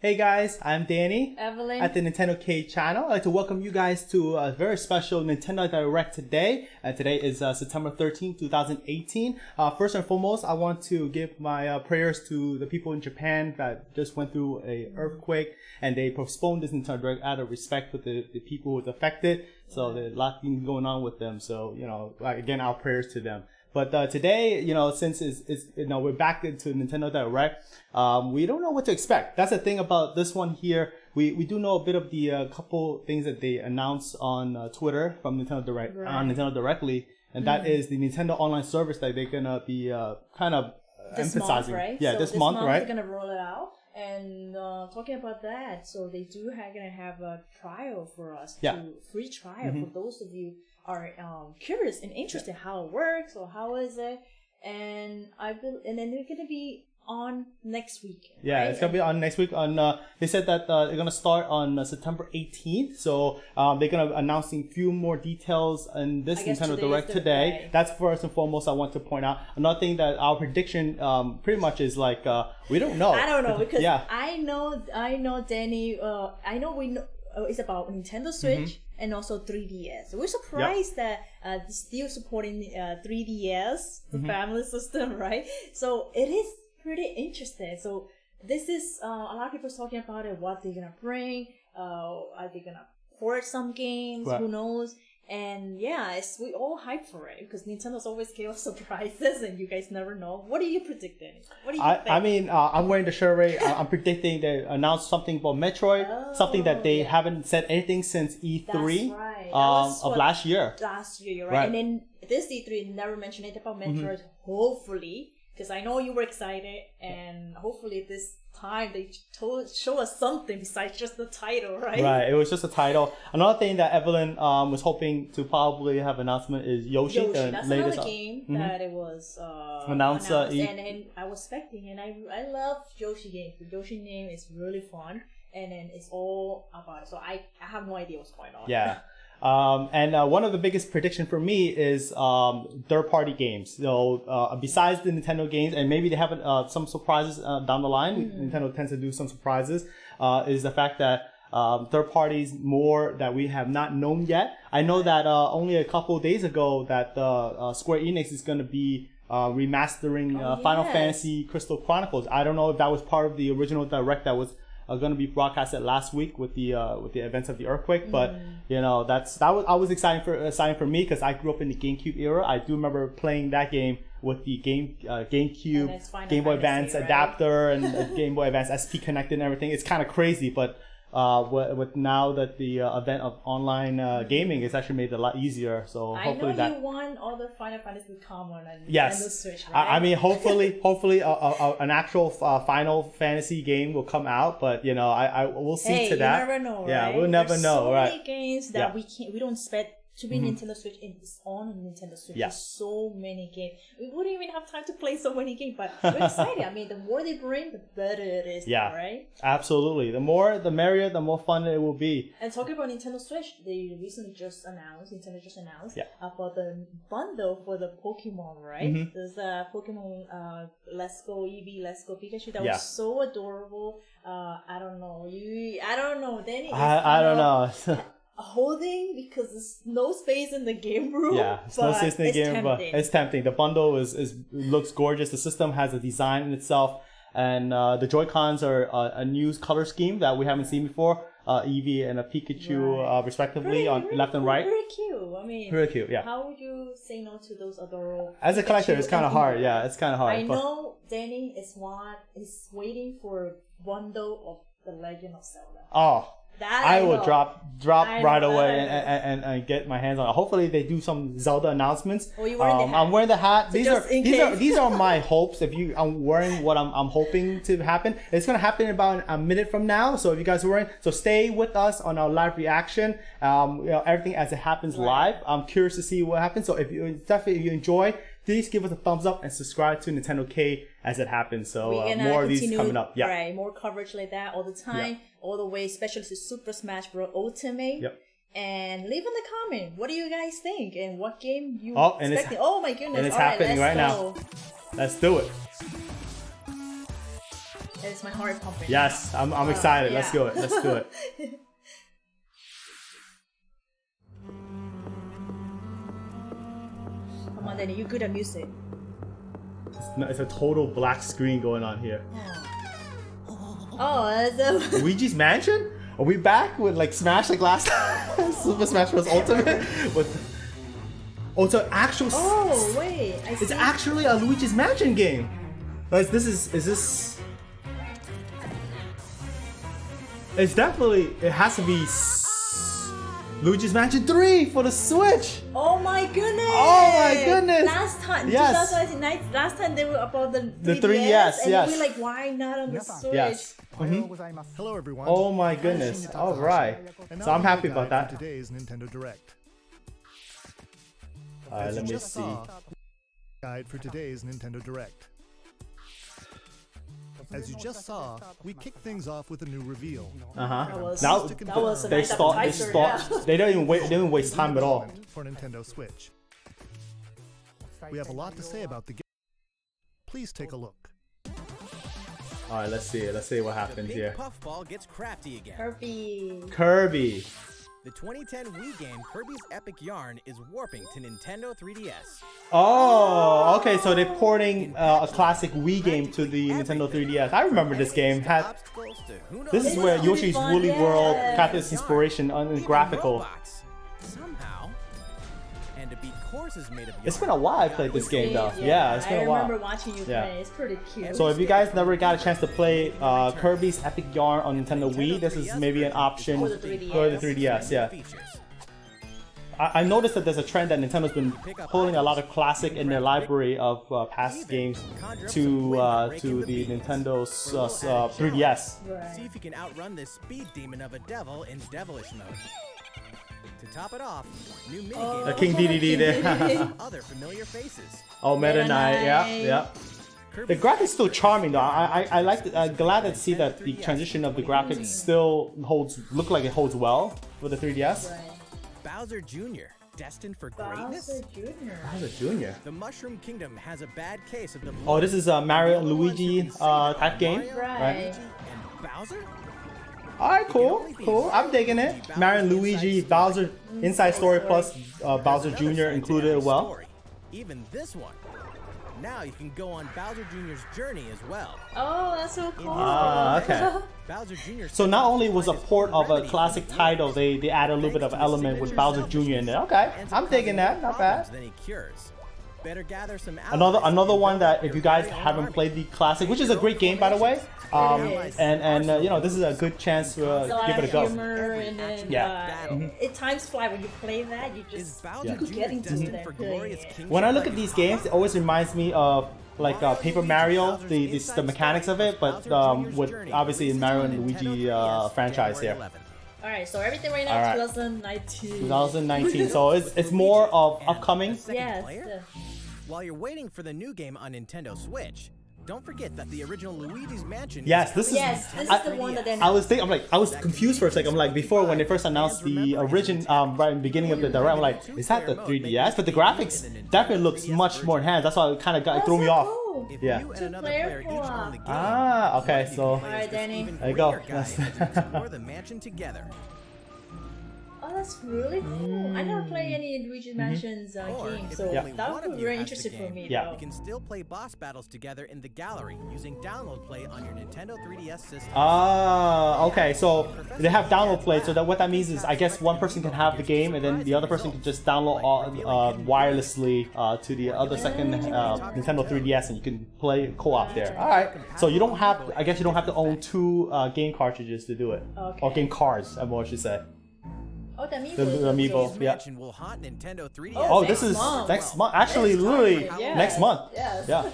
Hey guys, I'm Danny Evelyn at the NintendoCade channel. I'd like to welcome you guys to a very special Nintendo Direct today. Today is September 13th, 2018. First and foremost, I want to give my prayers to the people in Japan that just went through an earthquake and they postponed this Nintendo Direct out of respect for the people who was affected. So there's a lot of things going on with them. So, again, our prayers to them. But today, since we're back into Nintendo Direct, we don't know what to expect. That's the thing about this one here. We do know a bit of the couple things that they announced on Twitter from Nintendo Direct, on Nintendo Directly, and that is the Nintendo Online service that they're gonna be kind of this emphasizing. Month, right? Yeah, so this month, right? They're gonna roll it out. And talking about that, so they gonna have a trial for us, free trial for those of you are curious and interested how it works or how is it, and then they're gonna be on next week. Yeah, right? It's gonna be on next week. They said that they're gonna start on September 18th. So they're gonna announcing a few more details in this Nintendo Direct today. That's first and foremost I want to point out. Another thing that our prediction pretty much is like we don't know. I don't know because I know Danny. I know we know. It's about Nintendo Switch and also 3DS. We're surprised that it's still supporting 3DS, the family system, right? So it is pretty interesting. So this is a lot of people talking about it. What they're gonna bring? Are they gonna port some games? Right. Who knows? And we all hype for it because Nintendo's always give us surprises and you guys never know. What do you predict, Danny? What do you think? I mean, I'm wearing the shirt right. I'm predicting they announced something about Metroid, something that they haven't said anything since E3 of last year. Last year, you're right. And then this E3 never mentioned anything about Metroid. Hopefully, because I know you were excited, and hopefully this time they show us something besides just the title, right? Right, it was just a title. Another thing that Evelyn was hoping to probably have announcement is Yoshi. That's another game that it was announced and I was expecting, and I love Yoshi games. The Yoshi name is really fun, and then it's all about it. So I have no idea what's going on. Yeah. And one of the biggest prediction for me is third-party games. So besides the Nintendo games, and maybe they have some surprises down the line. Nintendo tends to do some surprises. Is the fact that third parties more that we have not known yet. I know that only a couple of days ago that Square Enix is going to be remastering Final Fantasy Crystal Chronicles. I don't know if that was part of the original direct that was going to be broadcasted last week with the events of the earthquake, but I was excited for me because I grew up in the GameCube era. I do remember playing that game with the GameCube, Game Boy Advance adapter and Game Boy Advance SP connected and everything. It's kind of crazy, but with now that the event of online gaming is actually made it a lot easier, so hopefully you want all the Final Fantasy to come on and Nintendo Switch, right? I mean, hopefully an actual Final Fantasy game will come out, but we'll see to that. You never know, right? Yeah, we'll never know, so right? Many games that we don't expect to be Nintendo Switch, and it's on Nintendo Switch. Yeah. There's so many games. We wouldn't even have time to play so many games, but we're excited. I mean, the more they bring, the better it is, right? Absolutely. The more, the merrier, the more fun it will be. And talking about Nintendo Switch, Nintendo just announced about the bundle for the Pokemon, right? There's a Pokemon Let's Go Eevee, Let's Go Pikachu that was so adorable. I don't know, Danny. I don't know. Holding because there's no space in the game room. Yeah, it's no space in the game room, but it's tempting. The bundle looks gorgeous. The system has a design in itself, and the Joy-Cons are a new color scheme that we haven't seen before. Eevee and a Pikachu, respectively, on left and right. Very cute. I mean, very cute. Yeah. How would you say no to those adorable? As a collector, it's kind of hard. Yeah, it's kind of hard. I know Danny is waiting for a bundle of the Legend of Zelda. Oh. I will drop right away and get my hands on it. Hopefully they do some Zelda announcements. Oh, you wearing the hat? I'm wearing the hat. So these are my hopes. I'm wearing what I'm hoping to happen. It's gonna happen in about a minute from now. So if you guys are wearing, so stay with us on our live reaction. Everything as it happens live. I'm curious to see what happens. So if you enjoy, please give us a thumbs up and subscribe to NintendoCade as it happens. So more of these coming up. Yeah. Right, more coverage like that all the time, all the way, especially to Super Smash Bros. Ultimate. Yep. And leave in the comment, what do you guys think and what game you expecting? Oh my goodness! And it's happening right now. Let's do it. It's my heart pumping. Yes, I'm excited. Let's do it. Let's do it. Come on, Danny, you're good at music. It's a total black screen going on here. Oh, that's a... Luigi's Mansion? Are we back with like Smash like last time? Super Smash Bros. Ultimate? With... Oh, it's an actual... Oh, wait. I see. It's actually a Luigi's Mansion game. Guys, is this... It's definitely... It has to be... Luigi's Mansion 3 for the Switch! Oh my goodness! Oh my goodness! Last time, Yes. 2019, last time they were about the 3DS, The 3DS, and yes. we're like, why not on the Switch? Yes. Hello everyone. Oh my goodness. Alright. So I'm happy about that. Today's Nintendo Direct. Alright, let me Just see. saw guide for today's Nintendo Direct. As you just saw, we kick things off with a new reveal. That was, Now that was a they nice appetizer, yeah. they don't even waste time at all. For Nintendo Switch. We have a lot to say about the game. Please take a look. Alright, let's see what happens Big here. puffball gets crafty again. Kirby. The 2010 Wii game Kirby's Epic Yarn is warping to Nintendo 3DS. Oh, okay, so they're porting a classic Wii game to the Nintendo 3DS. I remember this game. Obstacles to who knows This is It where was really Yoshi's fun, Woolly yeah. World got its inspiration on the Even graphical. robots. Somehow. And to beat courses made of yarn. It's been a while I played this game though. Yeah, it's been a I while. remember watching you Yeah. play. It's pretty cute. So if you guys never got a chance to play Kirby's Epic Yarn on Nintendo Wii, this is maybe an option For the 3DS. for the 3DS. Yeah. Features. I noticed that there's a trend that Nintendo's been pulling a lot of classic in their library of past games to the Nintendo's 3DS. Right. See if you can outrun this speed demon of a devil in devilish mode. To top it off, new minigame King DDD there. other familiar faces. Oh, Meta Knight, yeah, Knight. yeah. The graphics still charming though. I like. I'm glad to see that the transition of the graphics still look like it holds well for the 3DS. Right. Bowser Jr., destined for greatness? Bowser Jr. Bowser Jr. The Mushroom Kingdom has a bad case of the Oh, this is a Mario and Luigi type game. Right. And Bowser? Alright, cool. I'm digging it. Mario and Luigi, Bowser inside story plus Bowser Jr. included as well. Story. Even this one. Now you can go on Bowser Jr.'s journey as well. Oh, that's so cool. Okay. Bowser Jr. So not only was a port of a classic title, they added a little bit of element with Bowser Jr. in there. Okay, I'm digging that. Not bad. Then he cures. Better gather some Another one that if you guys haven't played the classic, which is a great game by the way, and you know this is a good chance to give it a go. Humor and then, Yeah. It times fly when you play that. You Is just Bowser you could Jr. get into destined that for good. glorious kingship When I look like at these a games, it always reminds me of like Paper Mario, the mechanics of it, but with obviously in Mario and Luigi franchise here. All right, so everything right now, All right. 2019. 2019, so it's more of upcoming. Yes. While you're waiting for the new game on Nintendo Switch, don't forget that the original Luigi's Mansion Yes, this is. Yes, this is the one that I was thinking, I was confused for a second. I'm like, before when they first announced the origin, right in the beginning of the direct, I'm like, is that the 3DS? But the graphics definitely looks much more enhanced. That's why it kind of threw me off. If Yeah. you and another Two-player player each own the game, Ah, okay, so Alright, Danny. even There you go. greater guide to explore the mansion together. Oh, that's really cool. I never played any Luigi Mansion's Or game, if so only that one would of be you very has the interesting for game, me. Yeah. though. You can still play boss battles together in the gallery using download play on your Nintendo 3DS system. ah, okay. So they have download play. So that what that means is, I guess one person can have the game, and then the other person can just download wirelessly to the other second Nintendo 3DS, and you can play co-op there. All right. So you don't have. I guess you don't have to own two game cartridges to do it, Okay. or game cards. I should say. Oh, the amiibo. The amiibo. Luigi's Yeah. Mansion will haunt Nintendo 3DS. Oh, this is month. next month. Actually, literally Yeah. next month. Yes. Yeah.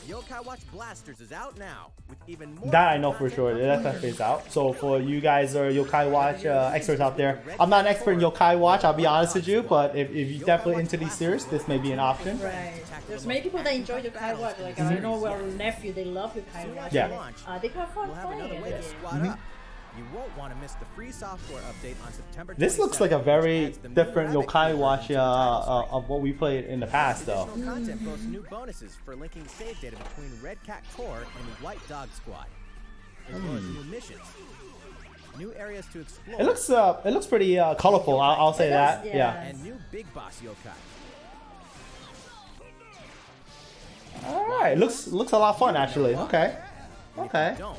Yokai Watch Blasters is out now with even more. That I know for sure. That definitely out. So for you guys are Yokai Watch experts out there, I'm not an expert in Yokai Watch. I'll be honest with you, but if you're definitely into these series, this may be an option. Right. There's many people that enjoy the Kai Watch. Like I know our nephew, they love the Kai Watch. Yeah. Launch, They have fun we'll have playing another way to it. squad up. You won't want to miss the free software update on September 27th. This looks like a very Adds the Moon different Rabbit Yokai keyword watch into the title screen. of what we played in the past, though. Additional content boasts new bonuses for linking save data between Red Cat Core and White Dog Squad, as well as new missions, new areas to explore, It looks pretty colorful. I'll say It does, that. yeah. Yeah. and new Big Boss Yokai. All right. Looks a lot of fun actually. Okay. And Okay. If you don't,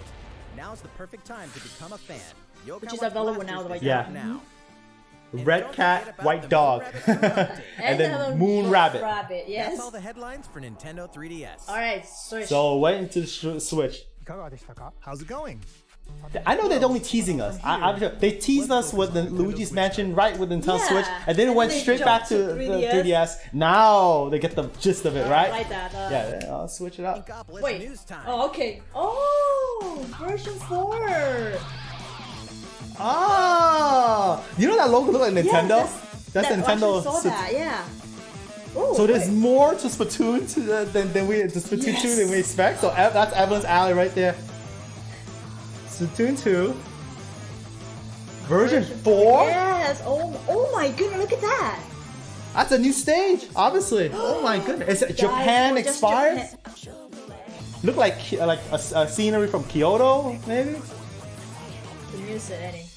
now's the perfect time to become a fan. Yokai Which is Watch available Blasters now, is right Yeah. out now. And Red don't cat, forget about white the dog, Moon Rabbit update. and then the Moon Rabbit. Rabbit, yes. That's all the headlines for Nintendo 3DS. Alright, Switch. So waiting to Switch. How's it going? I know they're only teasing us. I'm sure they teased us with the Luigi's Mansion right with Nintendo Yeah. Switch, and then it And went then straight they back to jumped to the 3DS. 3DS. Now they get the gist of it, right? Like that. Yeah, I'll switch it up. Inkopolis Wait. news time. Oh, okay. Oh, version 4. Oh, you know that logo look like Nintendo? Yes, that's that, Nintendo. I actually saw that, yeah. Ooh, So there's wait. more to Splatoon than we Splatoon 2 Yes. than we expect. So that's Evelyn's alley right there. Splatoon 2. Version 4? Yes. Oh my goodness, look at that. That's a new stage, obviously. Oh my goodness. Is it Guys, Japan just expired? Japan. Look like a scenery from Kyoto, maybe? The music, Eddie.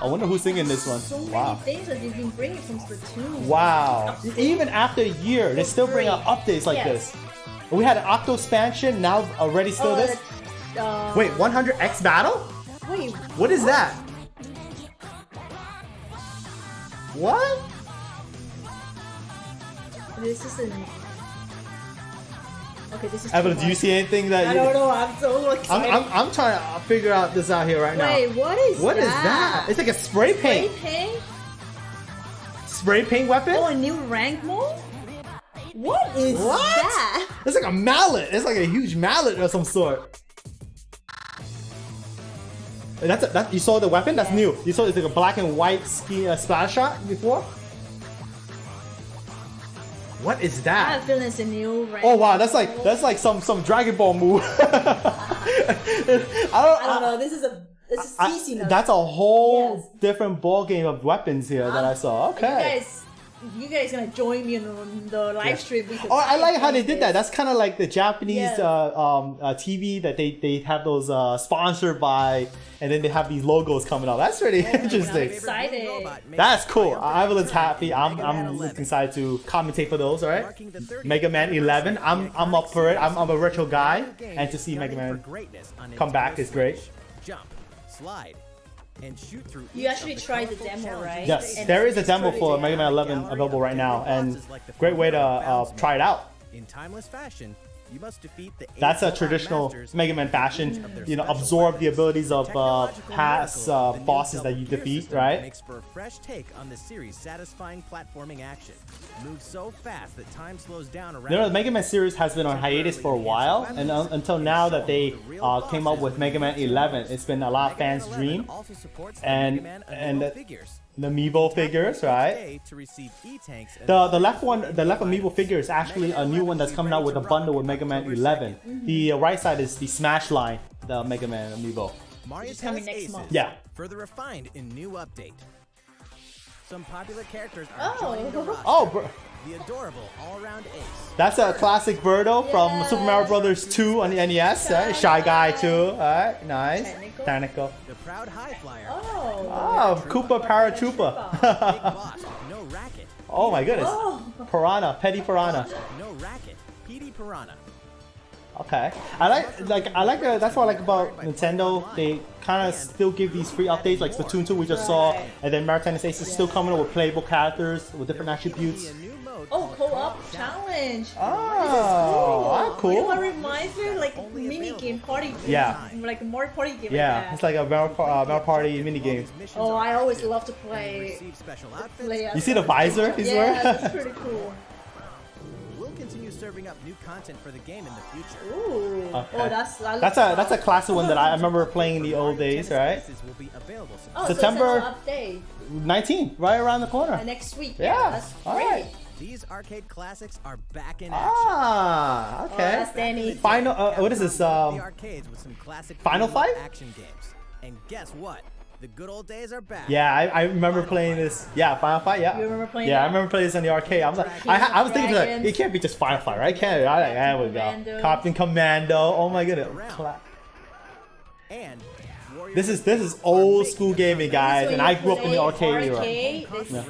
I wonder who's singing this one. So many Wow. things that they've been bringing from Splatoon. Wow. Even after a year, they still bring out updates like Yes. this. We had an Octo expansion, now already still this? Wait, 100X battle? Wait, What is that? What? this is an. Okay, this is. Evelyn, too do you much. see anything that I you... don't know. I'm so excited. I'm trying to figure out this out here right now. Wait, what is What that? is that? It's like a spray paint. Spray paint? Spray paint weapon? Oh, a new rank mode? What is What? that? It's like a mallet. It's like a huge mallet of some sort. That you saw the weapon? That's new. You saw it's like a black and white splash shot before? What is I that? have feeling it's a new rank. Oh wow, that's like some Dragon Ball move. I don't know. This is easy enough. That's a whole Yes. different ball game of weapons here that I saw. Okay. You guys gonna join me on the live stream? Oh, I like how they did that. That's kind of like the Japanese Yeah. TV that they have those sponsored by, and then they have these logos coming out. That's pretty interesting. Excited. That's cool. Evelyn's happy. I'm looking excited to commentate for those. All right. Mega Man 11. I'm up for it. I'm a retro guy, and to see Mega Man come back is great. Jump, slide, and shoot through. You actually tried the demo, right? Yes, And there is a it's demo pretty for good. Mega Man 11 available right now, and great way to try it out. In timeless fashion, you must defeat the That's a traditional Mega Man fashion. You know, absorb the abilities of past bosses that you defeat, right? Makes for a fresh take on the series' satisfying platforming action. Moves so fast that time slows down around. You know, the Mega Man series has been on hiatus for a while, and until now that they came up with Mega Man 11, it's been a lot of fans' dream. Also supports And the figures. Amiibo figures, right? To receive E-tanks and The left Amiibo figure is actually a new one that's coming out with a bundle with Mega Man 11. The right side is the Smash line, the Mega Man Amiibo. Mario It's coming Tennis next Aces, month. Yeah. further refined in new update. Some popular characters are Oh. joining the roster. Oh, bro. The adorable all-around ace. That's a classic Birdo from Super Mario Brothers 2 on the NES. Right? Shy Guy too. Alright, nice. Technical. The proud high flyer. Oh. Oh, Koopa Paratroopa. Big boss with no racket. Oh my goodness. Oh. Piranha, Petty Piranha. No racket. PD Piranha. Okay. I like that's what I like about Nintendo. They kind of still give these free updates like Splatoon 2 we just saw, and then Mario Tennis Ace is still coming up with playable characters with different attributes. A new mode Oh, co-op challenge. Oh, You know cool. what reminds me? Like mini game party game. Yeah. Like a more party game. Yeah, like it's that. like a Mario Party mini game. Oh, I always love to play. Receive special outfits. play as You see the visor he's Yeah, wearing? that's pretty cool. We'll continue serving up new content for the game in the future. Ooh. Okay. Oh, That's a classic one that I remember playing in the old days, right? Tennis Aces will be available soon. Oh, September- So it's an update 19, right around the corner. next week. Yeah, That's all great. right. These arcade classics are back in action. Ah, okay. that's Danny. Final. What is this? The arcades with some classic Final Fight? action games. And guess what? The good old days are back. Yeah, I remember playing this. Yeah, Final Fight. Yeah. You remember playing Yeah, that? I remember playing this in the arcade. I was like, I was thinking like, it can't be just Final Fight, right? Can't it? There we go. Commando. Captain Commando. Oh my goodness. And This is old school gaming, guys, So and you I grew up in the play arcade era.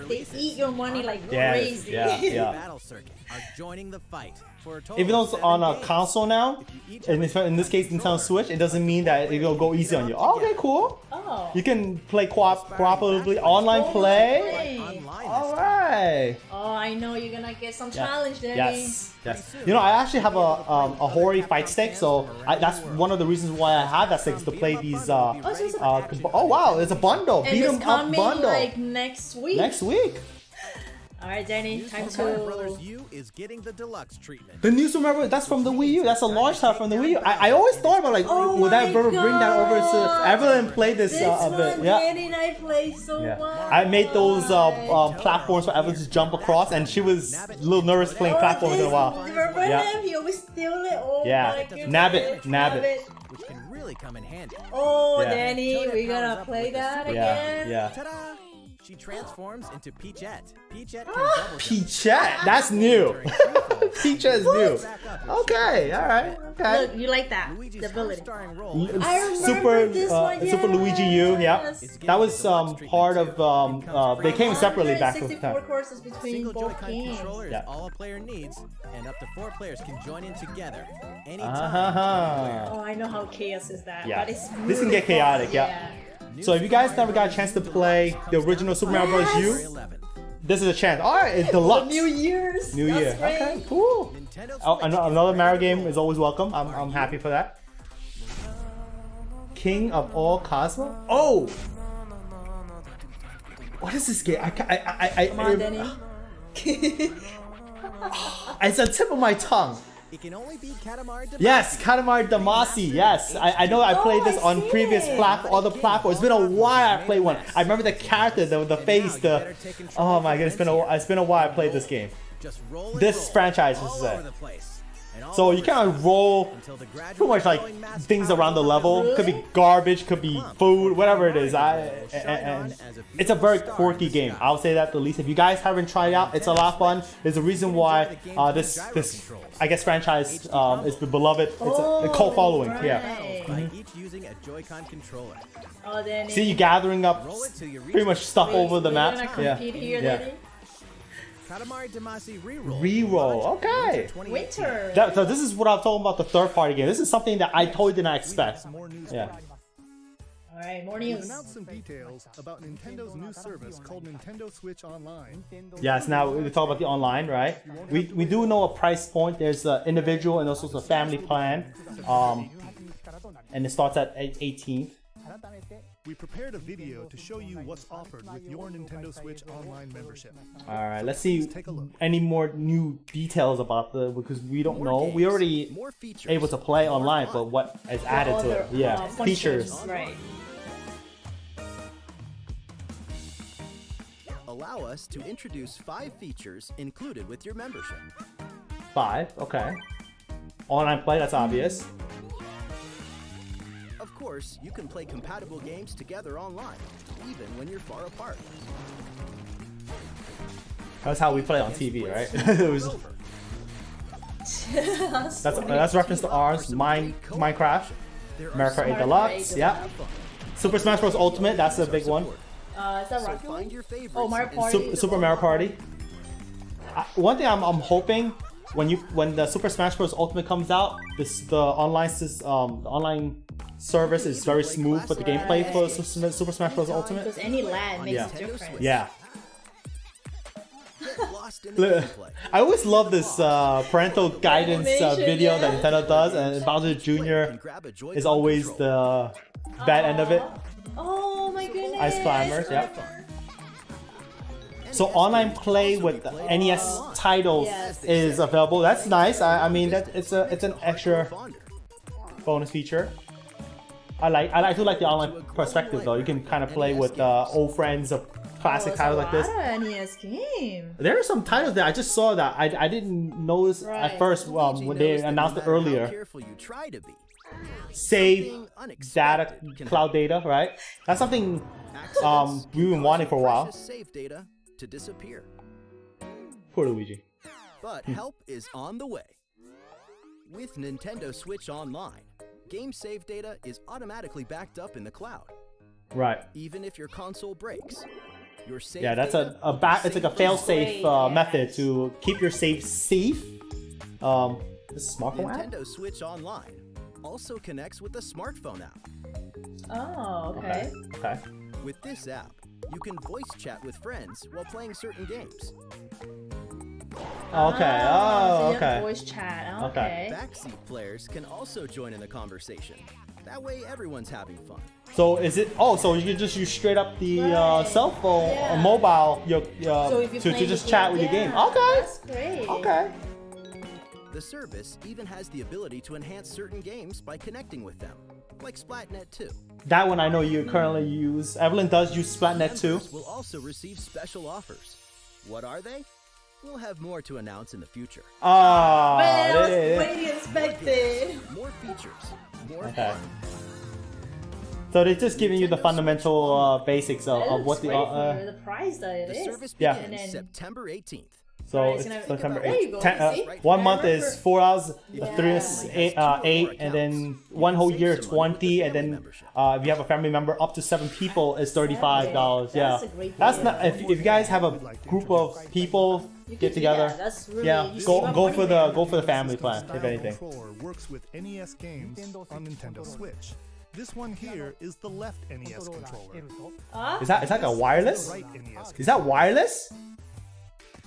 They eat your money like Yes, crazy. yeah. Battle Circuit are joining the fight for a total Even though of it's on 7 a games. console now, in this case Nintendo Switch, it doesn't mean that it'll go easy on you. Okay, cool. Oh. You can play cooperatively, online play. Online this Alright. Oh, I know you're gonna get some Yeah. challenge, Danny. Yes, yes. You know, I actually have a Hori fight stick, so that's one of the reasons why I have that stick is to play these. so it's a Oh wow, it's a bundle, And beat it's 'em up coming bundle like next week. next week. All right, Danny, time Super Mario to. Brothers U is getting the deluxe treatment. The new Super Mario, that's from the Wii U. That's a launch title from the Wii U. I always thought about like, Oh would that my ever bring that over to God. Evelyn played this This a one, bit. Yeah. Danny and I play so Yeah. much. I made those platforms for Evelyn to jump across, and she was a little nervous playing platforms in a while. Remember Yeah. him? He always steal it. Oh Yeah. my goodness. Nabbit. Which can really come in handy. Oh, Yeah. Danny, Until it we're powers gonna up play with the that super again. Yeah. Ta-da! She transforms into Peachette. Peachette can Ah, double jump. Peachette, that's new. During free fall. Peachette is new. Back up if Okay, all right, okay. Look, you like that? Luigi's The ability. first starring role. I remember Super, this one, Super Luigi U. Yeah, yes. that was part of. They came separately back from 164 time. courses between Single both Joy-Con games. controller is Yeah. all a player needs, and up to 4 players can join in together anytime. Uh-huh. Oh, I know how chaos is that. Yeah. But it's This can really get chaotic, fun. yeah. So if you guys never got a chance to play the original Super Mario Bros. February U, 11th. this is a chance. All right, it's The deluxe. New Year's. New That's Year. great. Okay, cool. Nintendo Oh, Switch another Mario game is always welcome. I'm happy for that. King of all Cosmo. Oh. What is this game? Come on, Danny. It's on the tip of my tongue. It can only be Katamari Damacy. Yes, Katamari Damacy. Yes, I know I played this I've on seen previous it. other platforms. It's been a while I played one. I remember the character, the face, the. Oh my god, it's been a while I played this game. Just roll and This roll franchise is all it. over the place. And all So you over kind of roll until the gradual pretty much like growing mass things power around the of level. Could be garbage, could be food, whatever it is. And it's a very quirky game. I'll say that the least. If you guys haven't tried it out, it's a lot of fun. There's a reason why this I guess franchise is beloved. It's a cult following. Yeah. Right. by each using a Joy-Con controller. Oh, Danny. See you gathering up Roll it till you reach pretty much stuff over the We're map. gonna Yeah. compete here, Yeah. Danny. Katamari Damacy Reroll. Reroll. Okay. Winter. So this is what I'm talking about, the third party game. This is something that I totally did not expect. Some more news. Yeah. All right, more We've news. announced some details about Nintendo's new service called Nintendo Switch Online. Yes, now we talk about the online, right? We do know a price point. There's an individual and also a family plan. And it starts at 18th. We prepared a video to show you what's offered with your Nintendo Switch Online membership. Alright, let's see Take a look. any more new details about because we don't know. games, We already more features, able to play online, but what is added to it? Other, Yeah, functions. features. Right. Allow us to introduce 5 features included with your membership. 5, okay. Online play, that's obvious. Of course, you can play compatible games together online, even when you're far apart. That's how we play on TV, right? It was, that's reference to ours, Minecraft, America 8 Deluxe, yeah. Super Smash Bros. Ultimate, that's a big one. Is that So Rocket find League? your favorites. Oh, Mario and Party. Super Mario Party. One thing I'm hoping when the Super Smash Bros. Ultimate comes out, the online service is very smooth for the gameplay for Super Smash Bros. Ultimate. Because any lag makes Yeah. a difference. Yeah. Get lost in the Look, gameplay. I always love this parental guidance Animation, video yeah. that Nintendo does, and Bowser And Jr. grab a Joy-Con is always controller. the bad end of it. Oh my goodness. Ice Climbers, yeah. So online play with the NES titles Yes. is available. That's nice. I mean that it's an extra Fonder. bonus feature. I do like the online perspective though. You can kind of play with old friends classic titles like this. A lot of NES game. There are some titles that I just saw that I didn't notice at first Luigi when they knows that announced no it matter how earlier. careful you try to be, Save something data, unexpected can cloud data, right? That's something Accidents we've been can wanting cause for a your while. precious save data to disappear. Poor Luigi. But help is on the way. With Nintendo Switch Online, game save data is automatically backed up in the cloud. Right. Even if your console breaks, your save Yeah, that's data a back. It's like a fail-safe Great, method to keep your save safe. This is a smartphone app. Nintendo Switch Online also connects with the smartphone app. Oh, okay. Okay. With this app, you can voice chat with friends while playing certain games. Okay. So Oh, you have okay. voice chat. Okay. Okay. Backseat players can also join in the conversation. That way, everyone's having fun. So is it? Oh, so you can just use straight up the Right. cell phone Yeah. or mobile So if you to play just the chat with your game. Okay. That's great. Okay. The service even has the ability to enhance certain games by connecting with them, like Splatnet 2. That one I know you currently use. Evelyn does use Splatnet too. Members will also receive special offers. What are they? We'll have more to announce in the future. Ah. Man, I was yeah. waiting expected. More features, more Okay. fun. So they're just giving you the fundamental basics That of looks what the. great for the price that it The is. service Yeah. begins And then- September 18th. So Right, it's so now think September about- there you 8th. go, 10, see? 1 I month remember- is 4 hours, Yeah. 3 is eight, and then one whole year 20, and then if you have a family member up to 7 people is $35. Yeah, That's a great that's deal. not if you guys have a group of people You get could- together. Yeah, that's really, Yeah, you go save up go money for there. the family plan if Style anything. controller works with NES games on Nintendo Switch. This one here is the left NES controller. Ah, Is that it's like a wireless? Right NES. Is that wireless?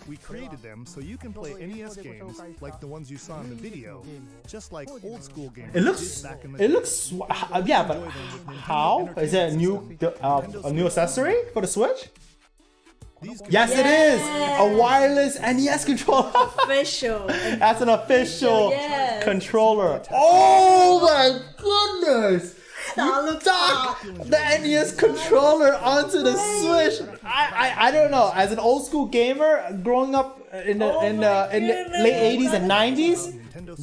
We created them so you can play NES games like the ones you saw in the video, just like old school games. It looks back in the it looks yeah, but how is it a new accessory for the Switch? These Yes, it is a wireless NES controller. official. That's an official Yes. controller. Oh my goodness! That looks Dock the NES controller onto the Switch. I don't know. As an old school gamer, growing up in the late 80s and 90s,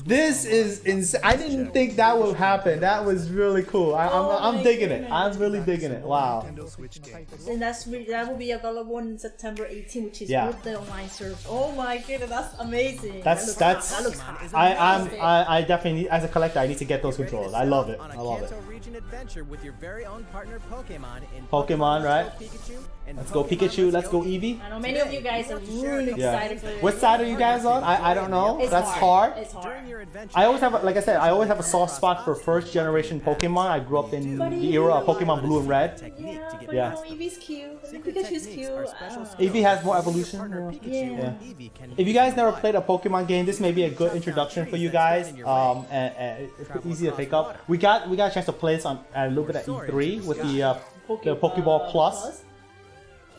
this is insane. I didn't think that would happen. That was really cool. I'm my digging it. goodness. I'm really digging it. Wow. Nintendo Switch games. And that will be available on September 18, which is Yeah. with the online service. Oh my goodness, that's amazing. That's that looks I definitely need, as a collector I need to get those controllers. I love it. On I a love it. Kanto region adventure with your very own partner Pokemon in Pokemon, right? Pikachu and Let's go Pikachu. Let's go Eevee. I know many of you guys are really Yeah. excited for this. What side are you guys on? I don't know. It's That's hard. It's hard. During your adventure, I always have, like I said, I always have a soft spot for first generation Pokemon. I grew up in the era of Pokemon Blue and Red. technique Yeah, to get but Yeah. you know, Eevee's cute. I think Secret Pikachu's techniques cute. are special skills Eevee has more your evolution. partner Yeah. Pikachu Yeah. and Eevee can If you guys never played a Pokemon game, this may be a good introduction for you guys. And it's easy to pick up. We got a chance to play this on a little bit at E3 with the Pokeball Plus.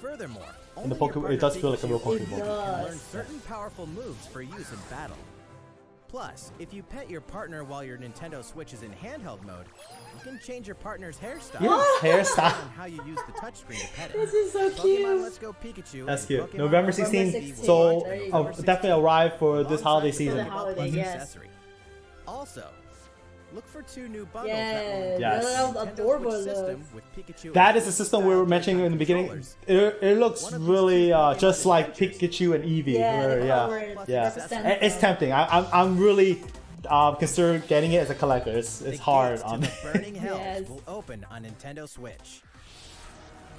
Furthermore, And the only your Poke, partner it does feel like a real Pikachu Pokeball. can learn does. certain powerful moves for use in battle. Plus, if you pet your partner while your Nintendo Switch is in handheld mode, you can change your partner's hairstyle Yeah, hairstyle. and how you use the touchscreen to pet it. This is so Pokemon cute. Let's Go Pikachu. That's and cute. Pokemon November Let's Go 16th. 16th. So There you go. definitely arrive for this holiday For the season. holiday, Plus yes. accessory. Also, look for 2 new bundles Yeah, that will Yes. that Nintendo adorable Switch system looks. with Pikachu That and is the system we were mentioning in the beginning. controllers. It looks really just like Pikachu and Eevee. Yeah, where, the yeah, color yeah. represents It's them. tempting. I'm really considering getting it as a collector. It's hard The on gates me. to the Burning Hells Yes. will open on Nintendo Switch.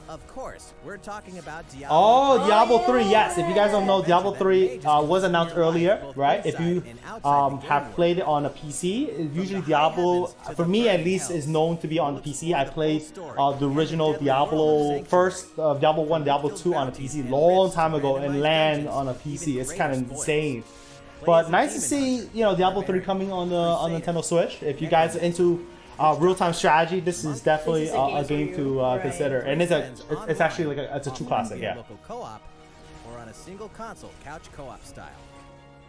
Of course, we're talking about Diablo. Oh, Diablo yeah. 3, yes. If you guys don't know, Diablo 3 was announced earlier, right? If you have played it on a PC, usually Diablo, for me at least, is known to be on the PC. I played the original Diablo, first Diablo 1, Diablo 2 on a PC long time ago and LAN on a PC. It's kind of insane. But nice to see, Diablo 3 coming on Nintendo Switch. If you guys are into real-time strategy, this is definitely This is a a game game for you. to Right. consider, and it's actually like it's a true classic, Via yeah. local co-op or on a single console couch co-op style.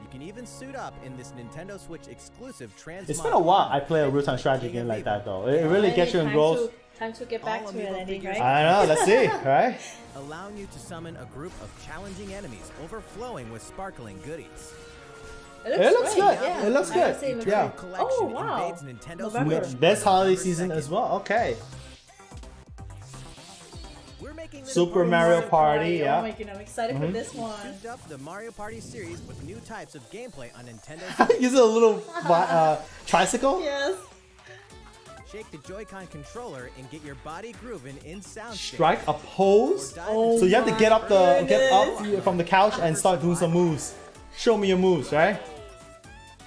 You can even suit up in this Nintendo Switch exclusive trans. It's been a while I play a real-time strategy game like that though. It really gets you engrossed. Time to get back to it, I think, right? I know, let's see, right? Allowing you to summon a group of challenging enemies overflowing with sparkling goodies. It looks great, good. yeah. It looks I would good. say it Yeah. looks good. Oh, wow. Invades Nintendo November. Switch This on holiday November season 2nd. as well. Okay. We're making this Super a Mario Mario Party, Oh yeah. my god, I'm excited for this one. souped up the Mario Party series with new types of gameplay on Nintendo Switch. Use a little tricycle. Yes. Shake the Joy-Con controller and get your body grooving in sound. Strike a pose. Oh So you have to get up goodness. from the couch and start doing some moves. Show me your moves, right?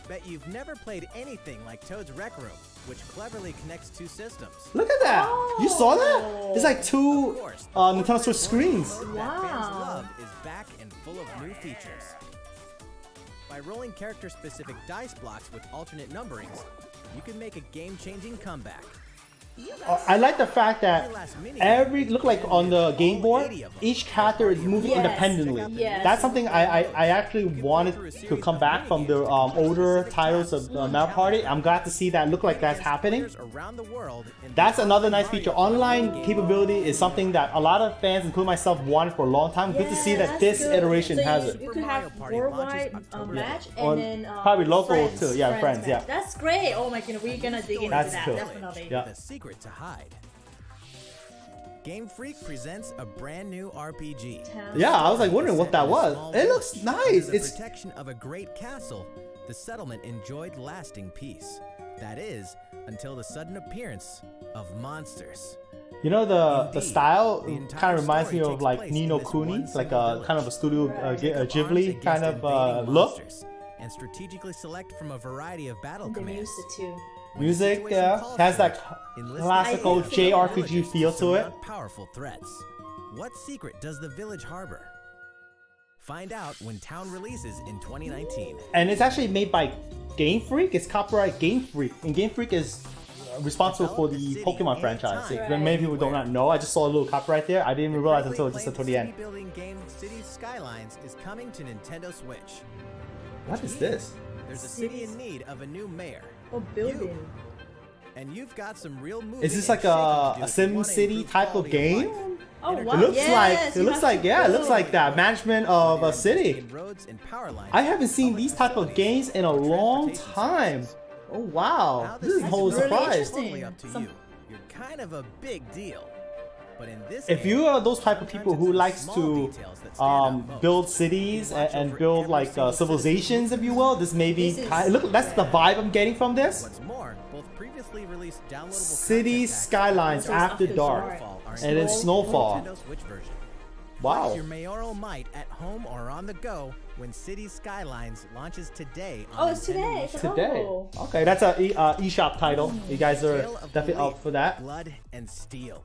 Bet you've never played anything like Toad's Rec Room, which cleverly connects two systems. Look at that. You saw that? It's like two Nintendo Switch screens. That fans love is back and full of new features. By rolling character-specific dice blocks with alternate numberings, you can make a game-changing comeback. I like the fact that look like on the game board, each character is moving Yes. independently. Yes. That's something I actually wanted to come back from the older titles of Mario Party. I'm glad to see that look like that's happening. Around the world in That's another nice feature. Online capability is something that a lot of fans, including myself, wanted for a long time. Good to see that that's this good. iteration So has you, it. You could have worldwide match Or and then probably local friends, too. Yeah, friends, match. yeah. That's great. Oh my goodness, we're gonna dig into That's that cool. definitely. Yeah. The secret to hide. Game Freak presents a brand new RPG. Yeah, I was like wondering what that was. It looks nice. Under the It's protection of a great castle. The settlement enjoyed lasting peace. That is, until the sudden appearance of monsters. You know the Indeed, style the entire kind of reminds me story of takes like place Ni in no this Kuni, one like single a kind of a studio Take up arms Ghibli against kind of invading look. monsters and strategically select from a variety of battle And the commands. music too. When the Music, situation yeah, calls has for that it, enlist classical the JRPG villagers feel to it. surmount Powerful threats. What secret does the village harbor? Find out when Town releases in 2019. And it's actually made by Game Freak. It's copyright Game Freak, and Game Freak is responsible for the Pokemon franchise. Right. Many people do not know. I just saw a little copyright there. I didn't even realize until just until the end. City building game Cities Skylines is coming to Nintendo Switch. What is this? There's a city in need of a new mayor. Oh, building. And you've got some real moving Is this and like shaking to a do if you Sim wanna City improve type of quality game? life. Oh wow! It looks yes, you have to it looks build. like that management of a city. In roads and power lines, I haven't seen public these type of facilities, games in a long transportation time. systems. Oh wow, How this is a gets whole really surprise. interesting. Totally up to Some- you. You're kind of a big deal. But in this If game, you are those type of people sometimes who it's the likes small to details that stand out most. build cities You watch and over build every like single civilizations, if you will, this may be This is- kind. Look, that's the vibe I'm getting from this. What's more, both previously released downloadable Cities, content packs skylines Also after after dark, dark. are and it's snowfall. Nintendo Switch version. Wow. Flex your mayoral might at home or on the go when Cities Skylines launches today on Oh, it's Nintendo today. It's eShop. Today. Oh. Okay, that's a eShop title. You guys are Tale of definitely belief, up for that. Blood and steel.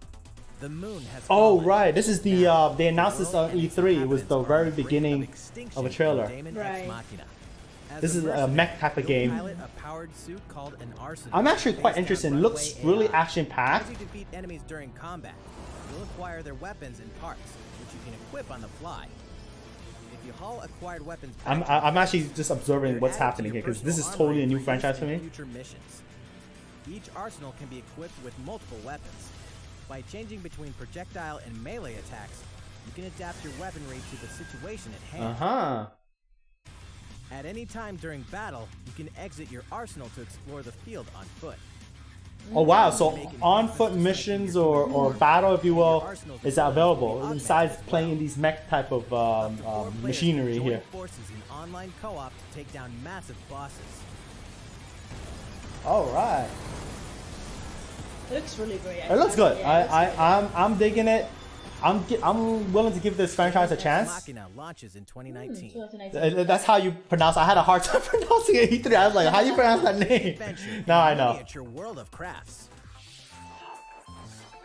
The moon has Oh fallen. right, this is the Now, they announced this on world and E3. It was inhabitants the are on very the brink beginning extinction of a trailer. from Daemon Right. Ex Machina. As This is a mercenary, mech type of you'll game. pilot a powered suit called an arsenal I'm actually quite based on interested. It runway looks really AI. action packed. As you defeat enemies during combat, you'll acquire their weapons and parts, which you can equip on the fly. If you haul acquired weapons back to I'm the actually base, just observing they're what's added to happening your here because this is personal totally a new armory franchise for used me. in future missions. Each arsenal can be equipped with multiple weapons. By changing between projectile and melee attacks, you can adapt your weaponry to the situation at hand. At any time during battle, you can exit your arsenal to explore the field on foot. Oh wow! So on-foot missions or battle, if you will, is available besides playing these mech type of Up to 4 players machinery join here. forces in online co-op to take down massive bosses. All right. It looks really great. It looks good. Yeah, it looks I'm digging it. I'm willing to give this franchise a chance. Machina launches in 2019. 2019. That's how you pronounce. I had a hard time pronouncing it. E3. I was like, how do you pronounce that name? Adventure in Now I a know. miniature world of crafts.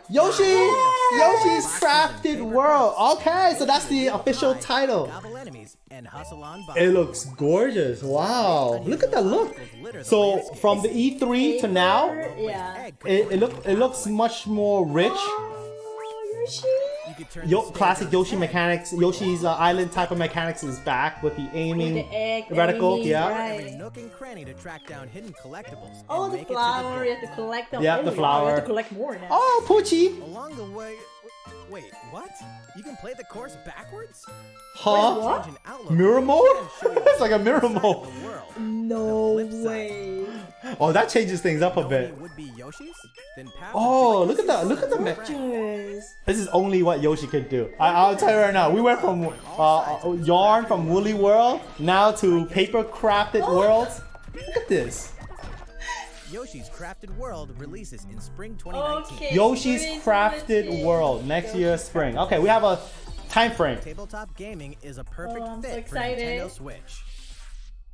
Yoshi! Yoshi's Boxes and Crafted paper World. cups. Okay, so that's the Yoshi will official hide, title. Gobble enemies and hustle on by. It looks gorgeous. Wow. Look at that look. So from the E3 to now, Yeah. it looks much more rich. Oh, Yoshi. You could turn the stage classic on Yoshi its head. mechanics. Yoshi's Island type of mechanics is back with the aiming The egg, reticle. aiming, Yeah. right. Every nook and cranny to track down hidden collectibles. Oh, and the make it to flower, the you door. have to collect them. Yeah, Oh, the wow, flower. You have to collect more now. Oh, Poochie. Along the way, wait, what? You can play the course backwards? Huh? What? Change an outlook Mirror and mode? show you It's like a the mirror other side mode. of the world. No flip side. way. Oh, that changes things up a Know bit. any would-be Yoshis? Then pass Oh, and look at that! Look at the. Gorgeous. This is only what Yoshi could do. I'll tell you right now. We went from yarn from Woolly World now to paper crafted worlds. Look at this. Yoshi's Crafted World releases in spring 2019. Okay. Yoshi's Spring Crafted 2019. World next year spring. Okay, we have a time frame. Tabletop gaming is a perfect Oh, I'm so fit for excited. Nintendo Switch.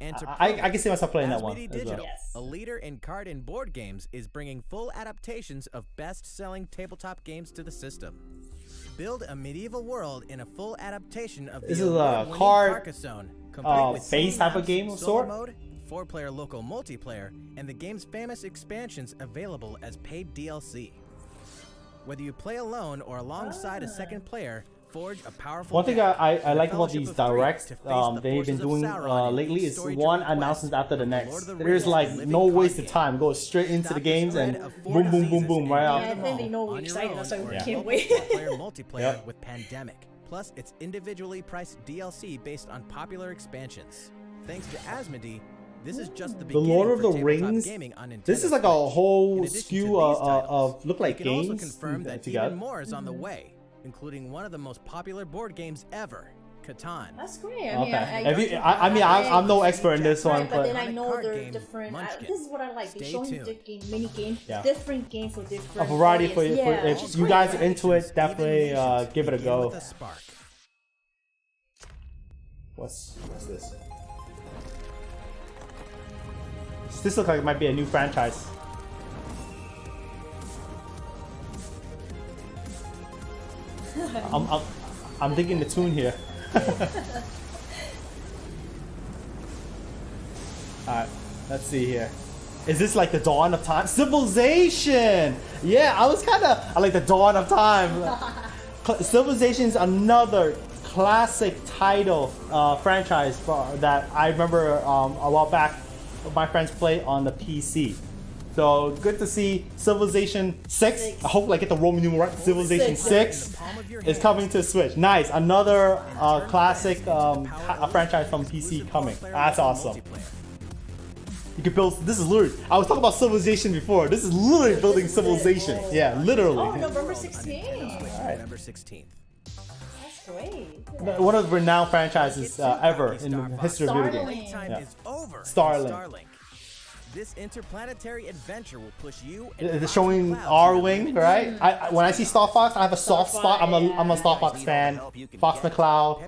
And to I prove can see myself playing that one. Asmodee as well. Digital, Yes. a leader in card and board games, is bringing full adaptations of best-selling tabletop games to the system. Build a medieval world in a full adaptation of the This is a award-winning card, Carcassonne, complete with base type of game of solo sort? mode, 4-player local multiplayer, and the game's famous expansions available as paid DLC. Whether you play alone or alongside a second player, forge a powerful One thing deck. I The like about Fellowship these of Three directs to face the they've been forces of doing Sauron in lately each is story-driven one quest, announcement after the like next. Lord of the There's Rings like living no card waste of game. time. Go straight into Stop the games and spread of 4 boom, boom, boom, diseases boom, and right Yeah, out. I think they know we're on your excited, own so we or can't local wait. player multiplayer Yep. with Pandemic. Plus, it's individually priced DLC based on popular expansions. Thanks to Asmodee, this is just the The beginning Lord of for the tabletop Rings. gaming on Nintendo This is like a Switch. whole In addition to skew these titles, of look like we can also games confirm that together. even more is on the way, including one of the most popular board games ever, Catan. That's great. I Okay. mean, I'm no expert in this one, Right, but then but I know Card they're game, different. Munchkin. This is what I like. They're Stay showing tuned. different mini games, Yeah. different games for different. a variety for audience. Yeah, if it's you great, guys are right? into it, definitely Even nations give it a begin go. with a spark. What's this? This looks like it might be a new franchise. I'm digging the tune here. Alright, let's see here. Is this like the dawn of time? Civilization! Yeah, I like the dawn of time. Civilization is another classic title franchise that I remember a while back my friends play on the PC. So good to see Civilization 6. I hope I get the Roman numeral right. Civilization 6 is coming to Switch. Nice, another classic franchise from PC coming. That's awesome. You can build. This is literally. I was talking about Civilization before. This is literally building Civilization. Yeah, literally. Oh, November 16th. November 16th. That's great. One of the renowned franchises ever in the history of video games. Starlink. Playtime Yeah. is over. in Starlink. This interplanetary adventure will push you. They're showing R-Wing, right? When I see Star Fox, I have a soft spot. I'm a Star Fox fan. Fox McCloud,